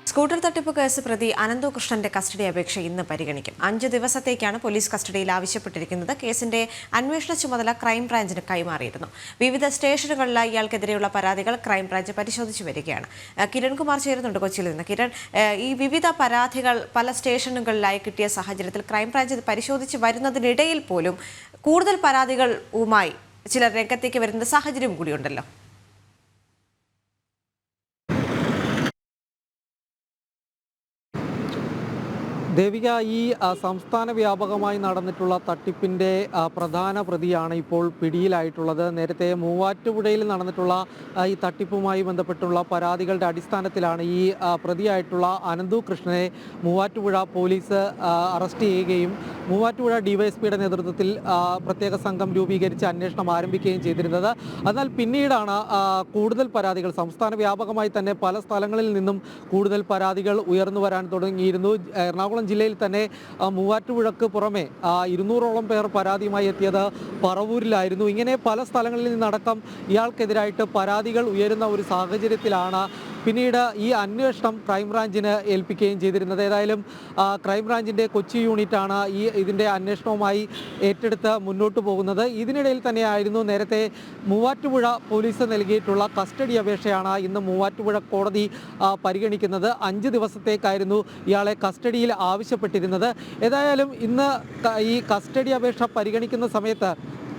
Scooter തട്ടിപ്പ് case പ്രതി അനന്തകൃഷ്ണന്റെ custody അപേക്ഷ ഇന്ന് പരിഗണിക്കും. 5 ദിവസത്തേക്കാണ് പോലീസ് കസ്റ്റഡിയിൽ ആവശ്യപ്പെട്ടിരിക്കുന്നത്. കേസിന്റെ അന്വേഷണ ചുമതല ക്രൈംബ്രാഞ്ചിന് കൈമാറിയിരുന്നു. വിവിധ സ്റ്റേഷനുകളിലായി ഇയാൾക്കെതിരെയുള്ള പരാതികൾ ക്രൈംബ്രാഞ്ച് പരിശോധിച്ചു വരികയാണ്. കിരൺകുമാർ ചേരുന്നുണ്ട് കൊച്ചിയിൽ നിന്ന്. കിരൺ, ഈ വിവിധ പരാതികൾ പല സ്റ്റേഷനുകളിലായി കിട്ടിയ സാഹചര്യത്തിൽ ക്രൈംബ്രാഞ്ച് പരിശോധിച്ച് വരുന്നതിനിടയിൽ പോലും കൂടുതൽ പരാതികളുമായി ചിലർ രംഗത്തേക്ക് വരുന്ന സാഹചര്യം കൂടിയുണ്ടല്ലോ. ദേവിക, ഈ സംസ്ഥാന വ്യാപകമായി നടന്നിട്ടുള്ള തട്ടിപ്പിൻ്റെ പ്രധാന പ്രതിയാണ് ഇപ്പോൾ പിടിയിലായിട്ടുള്ളത്. നേരത്തെ മൂവാറ്റുപുഴയിൽ നടന്നിട്ടുള്ള ഈ തട്ടിപ്പുമായി ബന്ധപ്പെട്ടുള്ള പരാതികളുടെ അടിസ്ഥാനത്തിലാണ് ഈ പ്രതിയായിട്ടുള്ള അനന്തകൃഷ്ണനെ മൂവാറ്റുപുഴ പോലീസ് അറസ്റ്റ് ചെയ്യുകയും മൂവാറ്റുപുഴ ഡിവൈഎസ്പിയുടെ നേതൃത്വത്തിൽ പ്രത്യേക സംഘം രൂപീകരിച്ച് അന്വേഷണം ആരംഭിക്കുകയും ചെയ്തിരുന്നത്. എന്നാൽ പിന്നീടാണ് കൂടുതൽ പരാതികൾ സംസ്ഥാന വ്യാപകമായി തന്നെ പല സ്ഥലങ്ങളിൽ നിന്നും കൂടുതൽ പരാതികൾ ഉയർന്നു വരാൻ തുടങ്ങിയിരുന്നു. എറണാകുളം ജില്ലയിൽ തന്നെ മൂവാറ്റുപുഴക്ക് പുറമെ 200ഓളം പേർ പരാതിയുമായി എത്തിയത് പറവൂരിലായിരുന്നു. ഇങ്ങനെ പല സ്ഥലങ്ങളിൽ നിന്നടക്കം ഇയാൾക്കെതിരായിട്ട് പരാതികൾ ഉയരുന്ന ഒരു സാഹചര്യത്തിലാണ് പിന്നീട് ഈ അന്വേഷണം ക്രൈംബ്രാഞ്ചിന് ഏൽപ്പിക്കുകയും ചെയ്തിരുന്നത്. ഏതായാലും ക്രൈംബ്രാഞ്ചിൻ്റെ കൊച്ചി യൂണിറ്റാണ് ഇതിൻ്റെ അന്വേഷണവുമായി ഏറ്റെടുത്ത് മുന്നോട്ട് പോകുന്നത്. ഇതിനിടയിൽ തന്നെയായിരുന്നു നേരത്തെ മൂവാറ്റുപുഴ പോലീസ് നൽകിയിട്ടുള്ള കസ്റ്റഡി അപേക്ഷയാണ് ഇന്ന് മൂവാറ്റുപുഴ കോടതി പരിഗണിക്കുന്നത്. 5 ദിവസത്തേക്കായിരുന്നു ഇയാളെ കസ്റ്റഡിയിൽ ആവശ്യപ്പെട്ടിരുന്നത്. ഏതായാലും ഇന്ന് ഈ കസ്റ്റഡി അപേക്ഷ പരിഗണിക്കുന്ന സമയത്ത്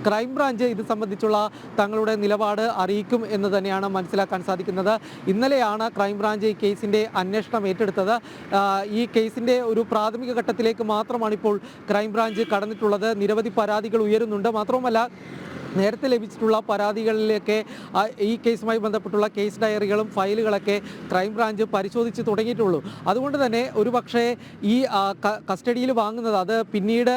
ക്രൈംബ്രാഞ്ച് ഇത് സംബന്ധിച്ചുള്ള തങ്ങളുടെ നിലപാട് അറിയിക്കും എന്ന് തന്നെയാണ് മനസ്സിലാക്കാൻ സാധിക്കുന്നത്. ഇന്നലെയാണ് ക്രൈംബ്രാഞ്ച് ഈ കേസിൻ്റെ അന്വേഷണം ഏറ്റെടുത്തത്. ഈ കേസിൻ്റെ ഒരു പ്രാഥമിക ഘട്ടത്തിലേക്ക് മാത്രമാണ് ഇപ്പോൾ ക്രൈംബ്രാഞ്ച് കടന്നിട്ടുള്ളത്. നിരവധി പരാതികൾ ഉയരുന്നുണ്ട്. മാത്രവുമല്ല, നേരത്തെ ലഭിച്ചിട്ടുള്ള പരാതികളിലേക്ക് ഈ കേസുമായി ബന്ധപ്പെട്ടുള്ള കേസ് ഡയറികളും ഫയലുകളൊക്കെ ക്രൈംബ്രാഞ്ച് പരിശോധിച്ച് തുടങ്ങിയിട്ടുള്ളൂ. അതുകൊണ്ട് തന്നെ ഒരുപക്ഷെ ഈ കസ്റ്റഡിയിൽ വാങ്ങുന്നത് അത് പിന്നീട്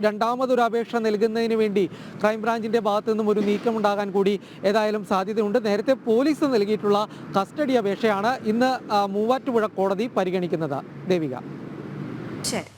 രണ്ടാമതൊരു അപേക്ഷ നൽകുന്നതിന് വേണ്ടി ക്രൈംബ്രാഞ്ചിൻ്റെ ഭാഗത്തു നിന്നും ഒരു നീക്കമുണ്ടാകാൻ കൂടി ഏതായാലും സാധ്യതയുണ്ട്. നേരത്തെ പോലീസ് നൽകിയിട്ടുള്ള കസ്റ്റഡി അപേക്ഷയാണ് ഇന്ന് മൂവാറ്റുപുഴ കോടതി പരിഗണിക്കുന്നത്. ദേവിക. ശരി.